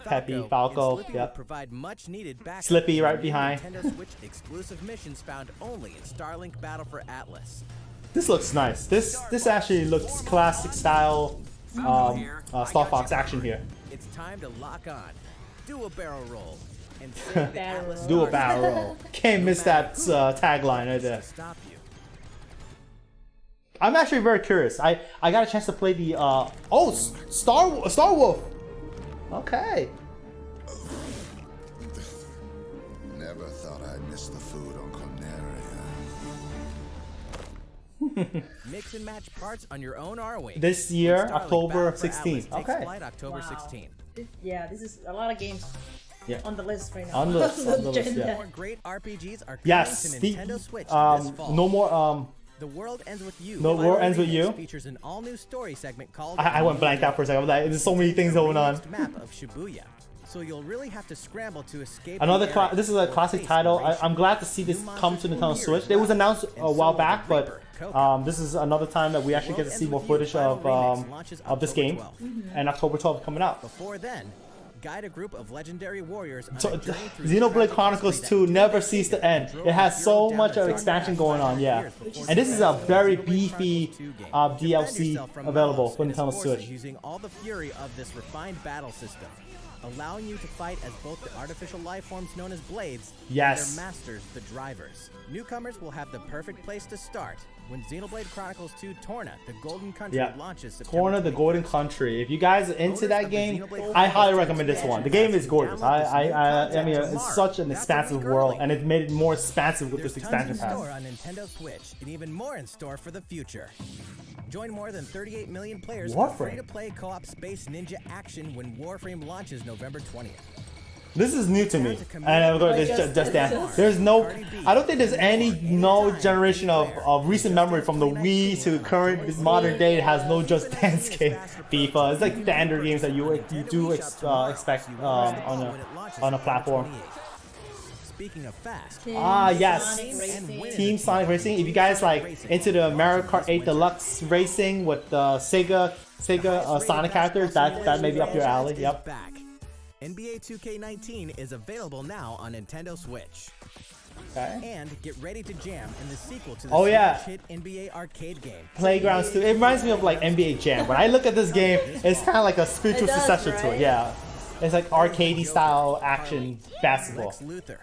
Peppy, Falco, Slippy yep. will provide much needed backup Slippy for right new behind. Nintendo Switch exclusive missions found only in Starlink Battle for Atlas. This looks nice. This actually looks classic style Star Fox action here. It's time to lock on, do a barrel roll, and save the Atlas Do a Starship barrel roll. Can't miss that tagline right there. to stop you. I'm actually very curious. I got a chance to play the Star Wolf. Okay. Never thought I'd miss the food on Corneria. Mix and match parts on your own R-Wing. This year, Starlink October Battle for 16th. Atlas takes Okay. flight October Wow. 16th. Yeah, this is a lot of games Yeah. on the list right now. On the list, on the list, agenda. yeah. More great RPGs are coming Yes. to The, Nintendo Switch this fall. no more. The World Ends With You. No Final World Ends With Remix You. Features an all-new story segment called. I went blanked out for a second. I was like, there's so many things going on. Map of Shibuya. So you'll really have to scramble to escape. Another the area. this is a classic title. I'm glad to see this come to Nintendo Switch. It was announced a while back, but this is another time that we actually get to see more footage of this game. And October 12th coming out. Before then, guide a group of legendary warriors. On So, a journey through Xenoblade tragic Chronicles history 2 that never ceased to end. It has so much of expansion going on, yeah. And this is a very beefy DLC available for Nintendo Switch. Using all the fury of this refined battle system, allowing you to fight as both the artificial life forms known as blades Yes. and their masters, the drivers. Newcomers will have the perfect place to start. when Xenoblade Chronicles 2 Torna, the Golden Country Yeah. launches September Torna, the 24th. Golden Country. If you guys are into that game, I highly recommend this one. The game is gorgeous. I mean, it's such an expansive world, and it made it more expansive with There's this tons expansion in pass. store on Nintendo Switch, and even more in store for the future. Join more than 38 million players for Warframe. free-to-play co-op Space Ninja action when Warframe launches November 20th. This is new to me, and I'm going to just dance. There's no, I don't think there's no generation of recent memory from the Wii to current modern day that has no Just Dance game. FIFA, it's like standard games that you do expect on a platform. Speaking of fast, Yes, Racing. Team Sonic Racing. If you guys like into the Mario Kart 8 Deluxe Racing with Sega Sonic characters, that may be up your alley. Yep. back. NBA 2K19 is available now on Nintendo Switch. Okay. And get ready to jam in the sequel to the Oh, yeah. hit NBA arcade game. Playgrounds too. It reminds me of like NBA Jam. When I look at this game, it's kind of like a spiritual It does, successor to it. right? Yeah, it's like arcadey style action basketball. Lex Luthor,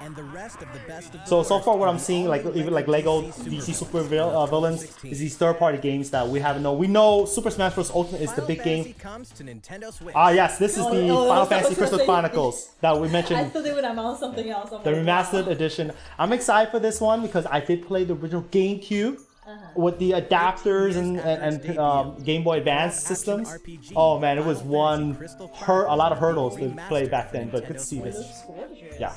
and the rest of the best of the So worst far what I'm in seeing, like even like Lego DC Super Villains, 16. is these third-party games that we haven't known. We know Super Smash Bros. Ultimate is the Final big Fantasy game. comes to Nintendo Switch. Yes, this is the Oh, Final I was Fantasy gonna Crystal say- Chronicles that we I mentioned. thought they would announce something else. The remastered edition. I'm excited for this one because I did play the original GameCube with the adapters and Game Boy Advance systems. Oh man, it was a lot of hurdles to play back then, but good to see this. Yeah.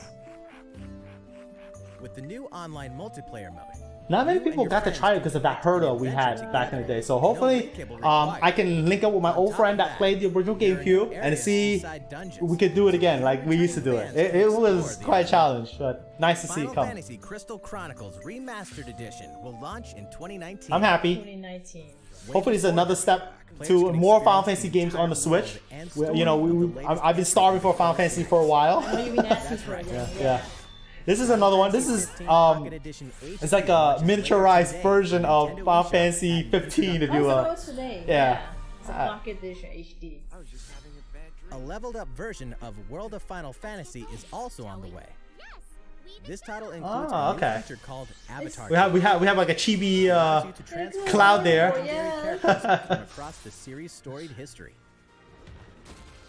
With the new online multiplayer mode. Not many people got to try it because of that hurdle we had back in the day. So hopefully, I can link up with my old friend that played the original GameCube and see we could do it again like we used to do it. It was quite a challenge, but nice to see it Final come. Fantasy Crystal Chronicles Remastered Edition will launch in 2019. I'm happy. 2019. Hopefully, it's another step to more Final Fantasy games on the Switch. I've been starving for Final Fantasy for a while. What have you been asking for? Yeah. This is another one. This is it's like a miniaturized version of Final Fantasy 15, if you Oh, so will. that was today. Yeah. It's a pocket edition HD. A leveled up version of World of Final Fantasy is also on the way. This title includes a new feature called Avatar. We have like a chibi cloud there. Yeah. across the series' storied history.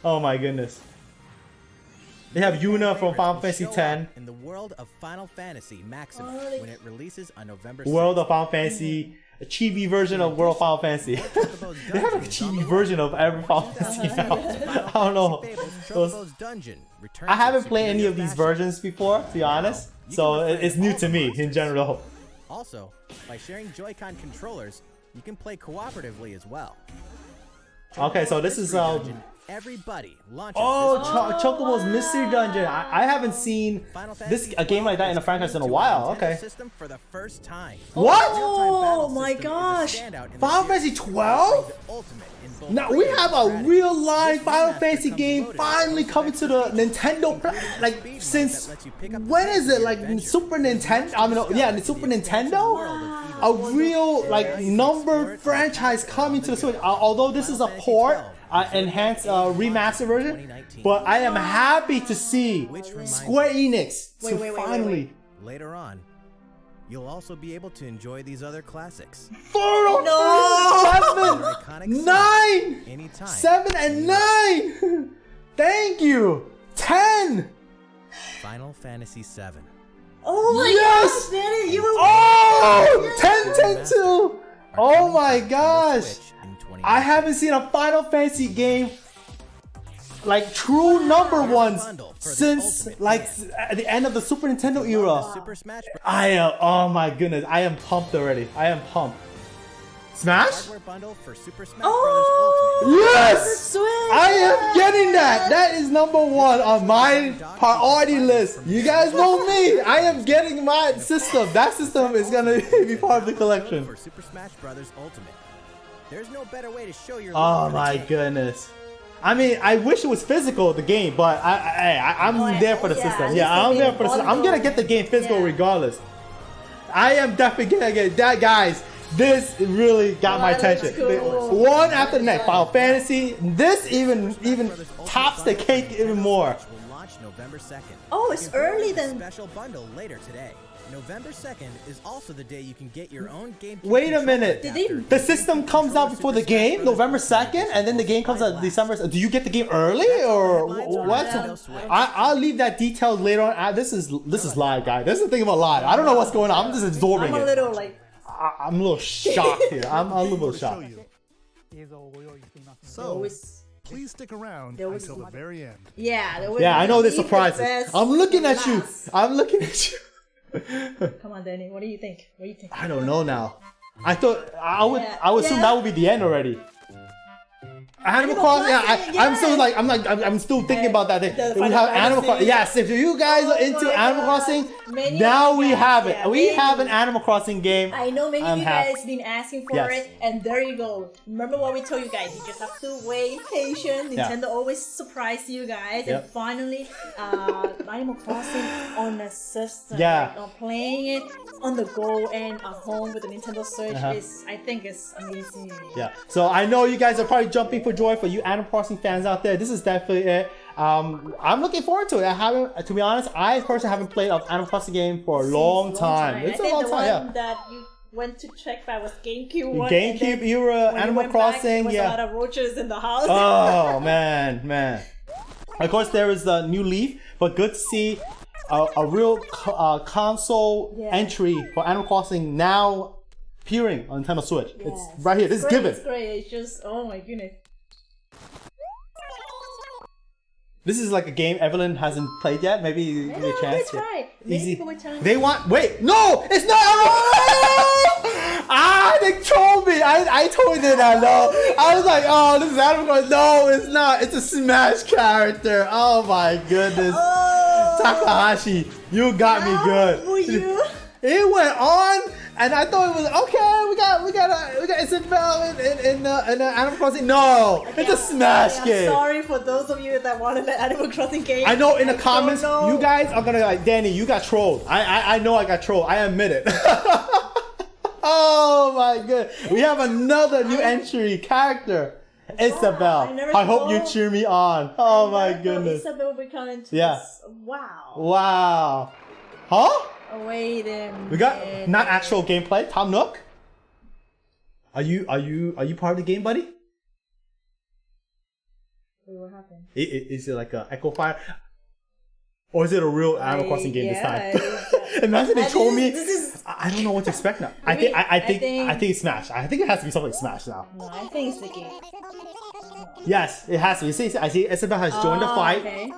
Oh my goodness. They have Yuna from Final Fantasy X. In the world of Final Fantasy Maxima when it releases on November 6th. World of Final Fantasy, a chibi version of World of Final Fantasy. They have a chibi version of every Final Fantasy now. I don't know. Chocobo's Dungeon returns I haven't its played any superior of these fashion. versions before, to be honest. So it's new to me in general. Also, by sharing Joy-Con controllers, you can play cooperatively as well. Okay, so this is Everybody launches Chocobo's Mystery Dungeon. I haven't seen a game like that in a franchise in a while. Okay. System for the first time. What? Oh my gosh. Final Fantasy 12? Now we have a real live Final Fantasy game finally coming to the Nintendo. Like since when is it? Like Super Nintendo? I mean, yeah, the Super Nintendo. A real like numbered franchise coming to the Switch. Although this is a port. Enhanced remaster version, but I am happy to see Square Enix finally. Later on, you'll also be able to enjoy these other classics. 7, 9, Anytime. 7 and 9. Thank you. 10. Final Fantasy VII. Oh my Yes! gosh, Danny, you were. Oh, 10, 10, 2. Oh my gosh. Switch in 2019. I haven't seen a Final Fantasy game like true number ones since like at the end of the Super Nintendo era. Super Smash Bros. I am, oh my goodness, I am pumped already. I am pumped. Smash? Hardware bundle for Super Smash Oh! Bros. Ultimate. Yes! Switch. I am getting that. That is number one on my priority list. You guys know me. I am getting my system. That system is gonna be part of the collection. For Super Smash Bros. Ultimate. There's no better way to show your Oh love for the my game. goodness. I mean, I wish it was physical, the game, but I'm there for the system. Yeah, I'm there for the system. I'm gonna get the game physical regardless. I am definitely gonna get that, guys. This really got my attention. cool. One after the next. Final Fantasy. This even tops the cake even more. Will launch November 2nd. Oh, it's You can early order the then. Special bundle later today. November 2nd is also the day you can get your own game. Wait a minute. Did they- The system comes out before the game, November 2nd, and then the game comes out December. Do you get the game early or what? I'll leave that details later on. This is live, guys. This is the thing about live. I don't know what's going on. I'm just absorbing I'm a it. little like. I'm a little shocked here. I'm a little Show shocked. you. 映像をご用意していますので So, Always, please stick around There was- until the very end. yeah, there was Yeah, I know the leave the surprises. best I'm looking at you. last. I'm looking at you. Come on, Danny. What do you think? What do you think? I don't know now. I thought I would assume Yeah. that would be the end already. Animal Crossing, yeah, Crossing, I'm still yes. I'm still thinking about that thing. The We Final have Animal Fantasy. Crossing. Yes, if you guys are Oh into my Animal God. Crossing, Many now of we you have guys, it. yeah, We many. have an Animal Crossing game. I know many I'm of you happy. guys been asking for Yes. it, and there you go. Remember what we told you guys? You just have to wait, patient. Yeah. Nintendo always surprise you guys, Yep. and finally, Animal Crossing on the system. Yeah. Like, playing it on the go and at home with the Nintendo Switch Uh-huh. is, I think, it's amazing. Yeah. So I know you guys are probably jumping for joy. For you Animal Crossing fans out there, this is definitely it. I'm looking forward to it. I haven't, to be honest, I personally haven't played an Animal Crossing game for a long time. It's I a think long the time, one that you went to check back was GameCube one. GameCube and then era, when you Animal went back, Crossing, there was yeah. a lot of roaches in the house. Oh man. Of course, there is the new Leaf, but good to see a real console Yeah. entry for Animal Crossing now appearing on Nintendo Switch. Yes. It's right here. This is Great, given. It's great. It's just, oh my goodness. This is like a game Evelyn hasn't played yet. Maybe give me a chance. That's right. Maybe people will tell They want. Wait, no, it's not. They trolled me. I totally did not know. I was like, oh, this is Animal Crossing. No, it's not. It's a Smash character. Oh my goodness. Oh, Takahashi, you got me good. were you? It went on, and I thought it was okay. We got Isabel in Animal Crossing. No, it's a Smash I'm game. sorry for those of you that wanted the Animal Crossing game. I know in the I comments, don't know. you guys are gonna like, Danny, you got trolled. I know I got trolled. I admit it. Oh my god, we have another new entry character, Isabel. I never I hope you thought- cheer me on. Oh my I thought goodness. Isabel will be coming to Yeah. this. Wow. Wow. Huh? Oh, wait a minute. We got not actual gameplay. Tom Nook. Are you part of the game, buddy? Wait, what happened? Is it like a Echo Fire? Or is it a real Animal Crossing game this time? Yeah, Imagine they troll me. This is. I don't know what to expect now. I Maybe- think it's Smash. I think it has to be something like Smash now. No, I think it's the game. Yes, it has to be. I see Isabel has joined the fight. Okay.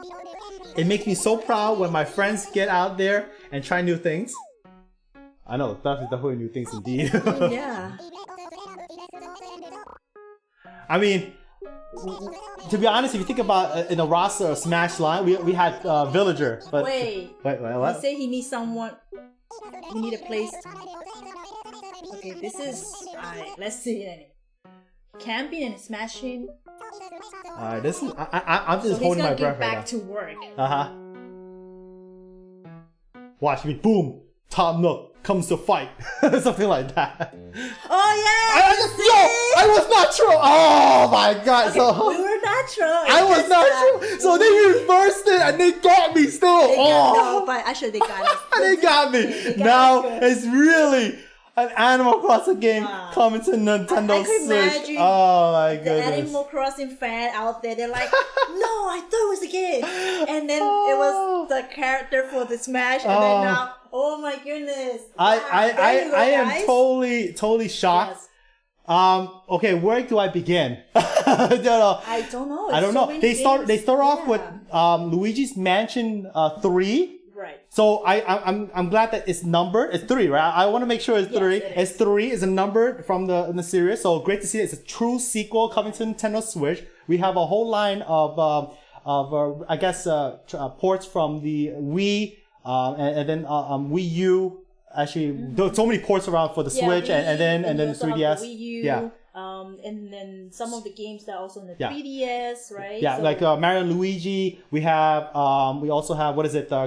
It makes me so proud when my friends get out there and try new things. I know, definitely new things indeed. Yeah. I mean, to be honest, if you think about in a roster of Smash line, we had Villager. But Wait. Wait, He what? said he needs someone. He need a place. Okay, this is. Alright, let's see then. Camping and smashing. Alright, this is. I'm just So he's holding my gonna breath get back right to work. now. Watch me, boom! Tom Nook comes to fight, something like that. Oh yeah! I was not true. Oh my god! Okay, So we were natural. I was not true. So they reversed it and they got me still. They got, Oh, no, but actually they got us. they got me. They got Now us good. it's really an Animal Crossing game Wow. coming to Nintendo I could Switch. imagine Oh my The goodness. Animal Crossing fan out there, they're like, no, I thought it was a game. And then it was the character for the Smash, and Oh. then now, oh my goodness. I Wow, there you go, I am guys. totally shocked. Yes. Okay, where do I begin? I don't know. I don't know. I don't It's know. so many They start games. off with Yeah. Luigi's Mansion 3. Right. So I'm glad that it's numbered. It's 3, right? I want to make sure it's Yes, 3. it It's 3 is a number from the series. So great to see it's a true sequel coming to Nintendo Switch. We have a whole line of I guess ports from the Wii and then Wii U. Actually, there's so many ports around for the Switch and then the we also have 3DS. the Wii U, Yeah. And then some of the games that are also in the Yeah. 3DS, right? Yeah, So- like Mario and Luigi. We have we also have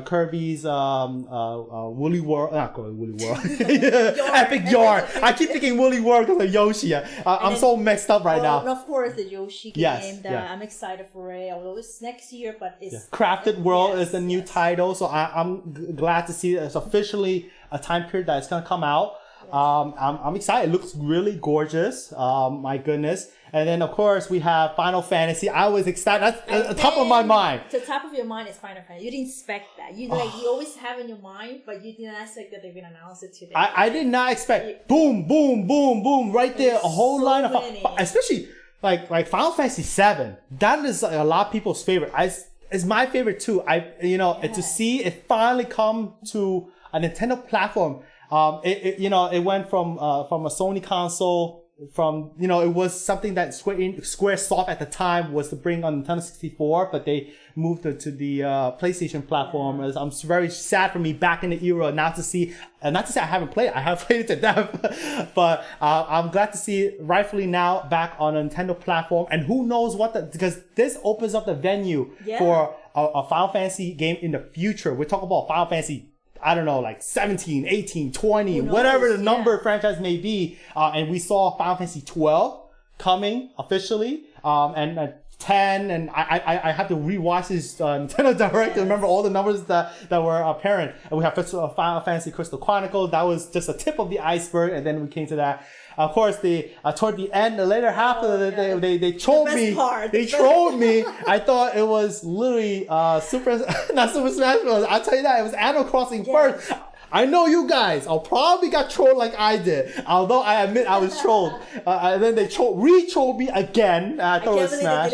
Kirby's Woolly World, not Woolly World, Epic Yarn. I keep thinking Woolly World because of Yoshi. I'm then- so mixed up right Well, now. and of course, the Yoshi game Yes, that yeah. I'm excited for it. Although it's next year, but it's Crafted World yes, is the new yes. title, so I'm glad to see it's officially a time period that it's gonna come out. I'm excited. It looks really gorgeous. My goodness. And then of course we have Final Fantasy. I was excited. That's at the top of my mind. The top of your mind is Final Fantasy. You didn't expect that. You always have in your mind, but you didn't expect that they're gonna announce it today. I did not expect boom, boom, boom, boom, right there. A whole so line of, many. especially like Final Fantasy 7. That is a lot of people's favorite. It's my favorite too. To see it finally come to a Nintendo platform. It went from a Sony console. It was something that Squaresoft at the time was to bring on Nintendo 64, but they moved it to the PlayStation platform. I'm very sad for me back in the era not to see I haven't played it. I have played it to death, but I'm glad to see it rightfully now back on a Nintendo platform. And who knows because this opens up the venue for a Final Fantasy game in the future. We're talking about Final Fantasy, I don't know, like 17, 18, 20, whatever the number franchise may be. And we saw Final Fantasy 12 coming officially, and 10, and I have to rewatch this Nintendo Direct to remember all the numbers that were apparent. And we have Final Fantasy Crystal Chronicles. That was just a tip of the iceberg, and then we came to that. Of course, toward the end, the later half of the day, they trolled me. They trolled me. I thought it was literally not Super Smash Bros. I'll tell you that it was Animal Crossing first. I know you guys. I probably got trolled like I did. Although I admit I was trolled. And then they re-trolled me again. I thought it was Smash.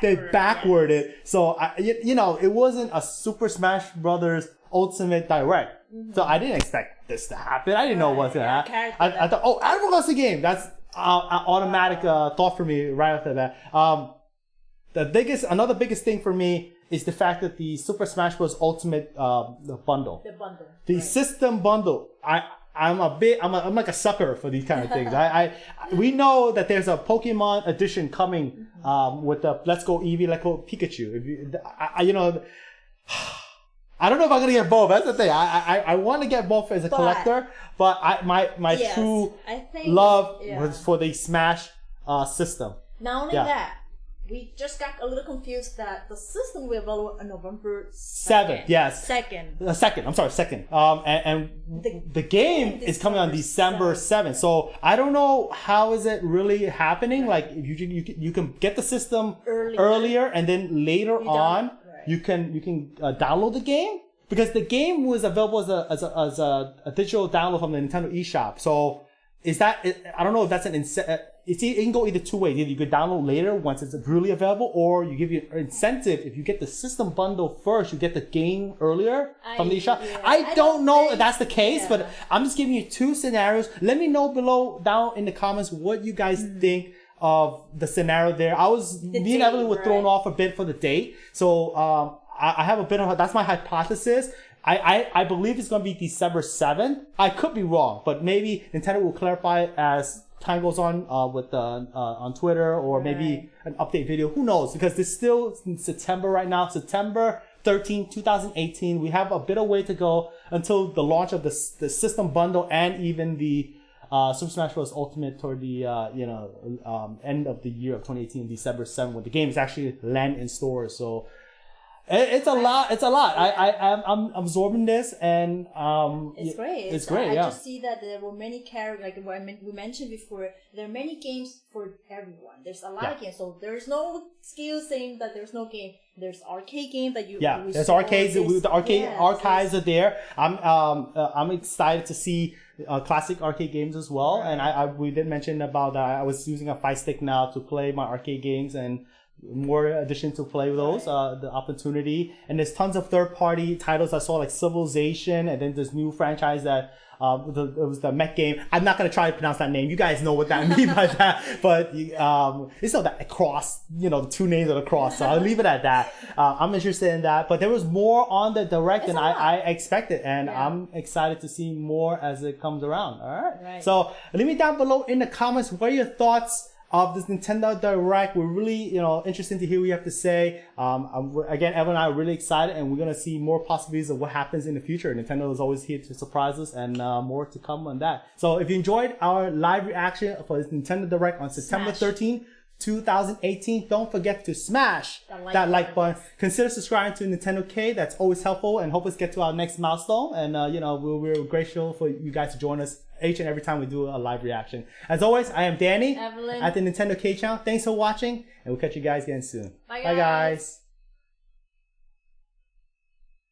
They backwarded. So, it wasn't a Super Smash Brothers Ultimate Direct. So I didn't expect this to happen. I didn't know what was going to happen. I thought, Animal Crossing game. That's an automatic thought for me right after that. Another biggest thing for me is the fact that the Super Smash Bros. Ultimate bundle. The bundle. The system bundle. I'm like a sucker for these kind of things. We know that there's a Pokemon edition coming with the Let's Go Eevee, Let's Go Pikachu. I don't know if I'm gonna get both. That's the thing. I want to get both as a collector, but my true love was for the Smash system. Not only that, we just got a little confused that the system will be available on November 7th. Yes. Second. I'm sorry, 2nd. And the game is coming on December 7th. So I don't know how is it really happening. Like you can get the system earlier and then later on you can download the game, because the game was available as a digital download from the Nintendo eShop. So is that, I don't know if that's an it can go either two ways. Either you could download later once it's really available, or you give you an incentive. If you get the system bundle first, you get the game earlier from the eShop. Yeah, I don't know if that's the case, but I'm just giving you two scenarios. Let me know down in the comments what you guys think of the scenario there. Me and Evelyn were thrown off a bit for the date. So I have a bit of that's my hypothesis. I believe it's going to be December 7th. I could be wrong, but maybe Nintendo will clarify as time goes on on Twitter, or maybe an update video. Who knows? Because it's still in September right now. September 13, 2018. We have a bit of way to go until the launch of the system bundle and even the Super Smash Bros. Ultimate toward the end of the year of 2018, December 7th, when the game is actually land in stores. So it's a lot. I'm absorbing this, and it's great. It's great. I just see that there were many characters, like we mentioned before. There are many games for everyone. There's a lot of games, so there's no excuse saying that there's no game. There's arcade games that you there's arcades. The arcade archives are there. I'm excited to see classic arcade games as well. And we did mention about I was using a Fire Stick now to play my arcade games, and more addition to play with those, the opportunity. And there's tons of third-party titles I saw, like Civilization, and then this new franchise that it was the mech game. I'm not going to try to pronounce that name. You guys know what that means by that. But it's not that cross, the two names of the cross. So I'll leave it at that. I'm interested in that. But there was more on the Direct than I expected. And I'm excited to see more as it comes around. All right. So leave me down below in the comments what are your thoughts of this Nintendo Direct. We're really, interested to hear what you have to say. Again, Evelyn and I are really excited, and we're going to see more possibilities of what happens in the future. Nintendo is always here to surprise us, and more to come on that. So if you enjoyed our live reaction for this Nintendo Direct on September 13th, 2018, don't forget to smash that like button. Consider subscribing to NintendoCade. That's always helpful, and hope us get to our next milestone. And we're grateful for you guys to join us each and every time we do a live reaction. As always, I am Danny Evelyn at the NintendoCade channel. Thanks for watching, and we'll catch you guys again soon. Bye, Bye guys.